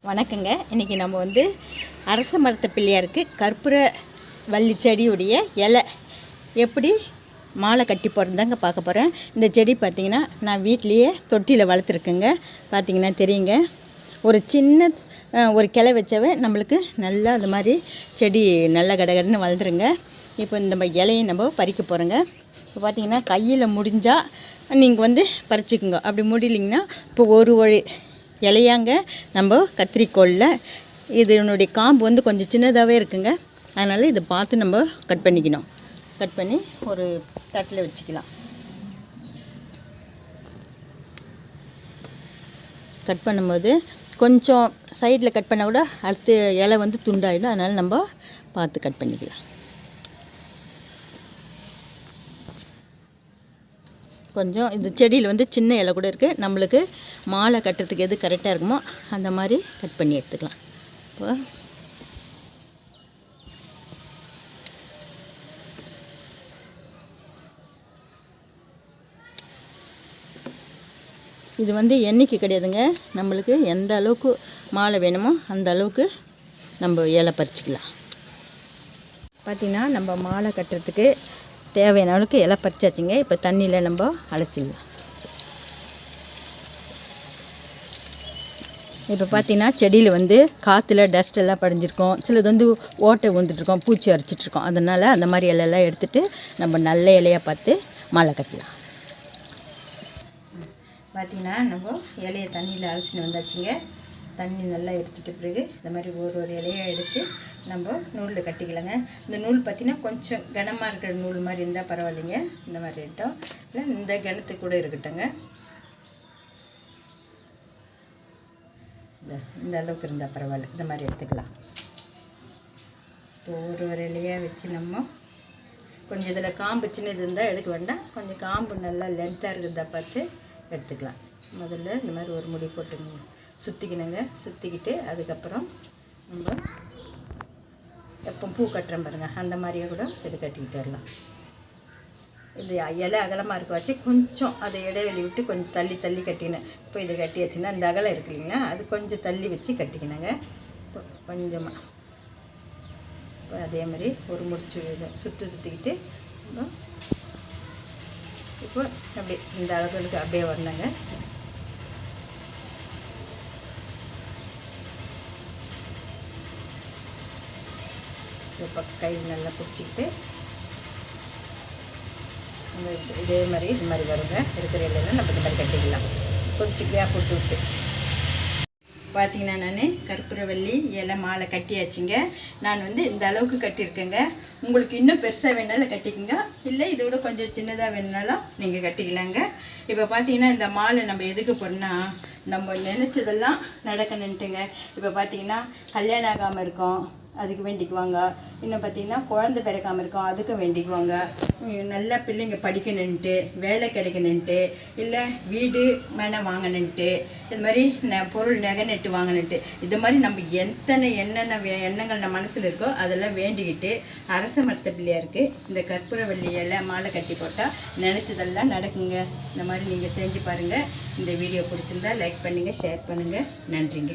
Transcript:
வணக்கங்க. இன்றைக்கி நம்ம வந்து அரச மரத்து பிள்ளையாருக்கு கற்பூர வள்ளி செடியுடைய இலை எப்படி மாலை கட்டி போகிறதாங்க பார்க்க போகிறேன். இந்த செடி பார்த்திங்கன்னா நான் வீட்லேயே தொட்டியில் வளர்த்துருக்கேங்க. பார்த்திங்கன்னா தெரியுங்க, ஒரு சின்ன ஒரு கிளை வச்சவே நம்மளுக்கு நல்லா அந்த மாதிரி செடி நல்லா கடகடன்னு வளர்ந்துருங்க. இப்போ இந்த இலையை நம்ம பறிக்க போகிறோங்க. இப்போ பார்த்திங்கன்னா கையில் முடிஞ்சால் நீங்கள் வந்து பறிச்சுக்குங்க. அப்படி முடியலிங்கன்னா இப்போ ஒரு இலையாங்க நம்ம கத்திரிக்கோலில் இதனுடைய காம்பு வந்து கொஞ்சம் சின்னதாகவே இருக்குங்க. அதனால் இதை பார்த்து நம்ம கட் பண்ணிக்கணும். கட் பண்ணி ஒரு தட்டில் வச்சுக்கலாம். கட் பண்ணும்போது கொஞ்சம் சைடில் கட் பண்ணால் கூட அடுத்த இலை வந்து துண்டாயிடும். அதனால் நம்ம பார்த்து கட் பண்ணிக்கலாம். கொஞ்சம் இந்த செடியில் வந்து சின்ன இலை கூட இருக்குது. நம்மளுக்கு மாலை கட்டுறதுக்கு எது கரெக்டாக இருக்குமோ அந்த மாதிரி கட் பண்ணி எடுத்துக்கலாம். இப்போ இது வந்து எண்ணிக்கை கிடையாதுங்க. நம்மளுக்கு எந்த அளவுக்கு மாலை வேணுமோ அந்த அளவுக்கு நம்ம இலை பறிச்சிக்கலாம். பார்த்திங்கன்னா நம்ம மாலை கட்டுறதுக்கு தேவையான அளவுக்கு இலை பறிச்சாச்சுங்க. இப்போ தண்ணியில் நம்ம அலசிடலாம். இப்போ பார்த்திங்கன்னா செடியில் வந்து காற்றுல டஸ்ட் எல்லாம் படிஞ்சிருக்கோம். சிலது வந்து ஓட்டை விழுந்துட்டுருக்கோம், பூச்சி அரிச்சிட்ருக்கோம். அதனால் அந்த மாதிரி இலையெல்லாம் எடுத்துகிட்டு நம்ம நல்ல இலையாக பார்த்து மாலை கட்டலாம். பார்த்திங்கன்னா நம்ம இலையை தண்ணியில் அலசின்னு வந்தாச்சுங்க. தண்ணி நல்லா எடுத்துகிட்ட பிறகு இந்த மாதிரி ஒரு இலையாக எடுத்து நம்ம நூலில் கட்டிக்கலாங்க. இந்த நூல் பார்த்திங்கன்னா கொஞ்சம் கனமாக இருக்கிற நூல் மாதிரி இருந்தால் பரவாயில்லைங்க. இந்த மாதிரி இருக்கட்டும், இல்லை இந்த கனத்துக்கு கூட இருக்கட்டுங்க. இந்த அளவுக்கு இருந்தால் பரவாயில்ல. இந்த மாதிரி எடுத்துக்கலாம். இப்போ ஒரு இலையாக வச்சு நம்ம கொஞ்சம் இதில் காம்பு சின்னது இருந்தால் எடுக்க வேண்டாம். கொஞ்சம் காம்பு நல்லா லென்த்தாக இருக்கிறதா பார்த்து எடுத்துக்கலாம். முதல்ல இந்த மாதிரி ஒரு முடி போட்டுங்க, சுற்றிக்கணுங்க. சுற்றிக்கிட்டு அதுக்கப்புறம் நம்ம எப்போ பூ கட்டுறோம் பாருங்கள், அந்த மாதிரியே கூட இது கட்டிக்கிட்டு வரலாம். இது இலை அகலமாக இருக்க வச்சு கொஞ்சம் அதை இடைவெளி விட்டு கொஞ்சம் தள்ளி தள்ளி கட்டிக்கணும். இப்போ இது கட்டியாச்சுன்னா இந்த அகலம் இருக்கு இல்லைங்களா, அது கொஞ்சம் தள்ளி வச்சு கட்டிக்கணுங்க. இப்போ கொஞ்சமாக இப்போ அதே மாதிரி ஒரு முடிச்சு இதை சுற்றிக்கிட்டு இப்போ அப்படியே இந்த அளவுக்கு அப்படியே வரணுங்க. இப்போ கை நல்லா பிடிச்சிக்கிட்டு இதே மாதிரி இது மாதிரி வருங்க. இருக்கிற இலையில நம்ம இந்த மாதிரி கட்டிக்கலாம். கொஞ்சம் கேப் விட்டு பார்த்திங்கன்னா நான் கற்பூரவள்ளி இலை மாலை கட்டியாச்சுங்க. நான் வந்து இந்த அளவுக்கு கட்டியிருக்கேங்க. உங்களுக்கு இன்னும் பெருசாக வேணாலும் கட்டிக்கோங்க, இல்லை இதோட கொஞ்சம் சின்னதாக வேணுனாலும் நீங்கள் கட்டிக்கலாங்க. இப்போ பார்த்திங்கன்னா இந்த மாலை நம்ம எதுக்கு போகிறோம்னா, நம்ம நினச்சதெல்லாம் நடக்கணுன்ட்டுங்க. இப்போ பார்த்திங்கன்னா கல்யாணம் ஆகாமல் இருக்கோம், அதுக்கு வேண்டிக்குவாங்க. இன்னும் பார்த்திங்கன்னா குழந்தை பிறக்காமல் இருக்கோம், அதுக்கும் வேண்டிக்குவாங்க. நல்லா பிள்ளைங்க படிக்கணுன்ட்டு, வேலை கிடைக்கணுன்ட்டு, இல்லை வீடு மேலே வாங்கணுன்ட்டு, இது மாதிரி பொருள் நகை நட்டு வாங்கணுன்ட்டு, இது மாதிரி நம்ம என்னென்ன எண்ணங்கள் நம்ம மனசில் இருக்கோ அதெல்லாம் வேண்டிக்கிட்டு அரச மரத்து பிள்ளையாருக்கு இந்த கற்பூரவள்ளி இலை மாலை கட்டி போட்டால் நினச்சதெல்லாம் நடக்குங்க. இந்த மாதிரி நீங்கள் செஞ்சு பாருங்கள். இந்த வீடியோ பிடிச்சிருந்தா லைக் பண்ணுங்கள், ஷேர் பண்ணுங்கள். நன்றிங்க.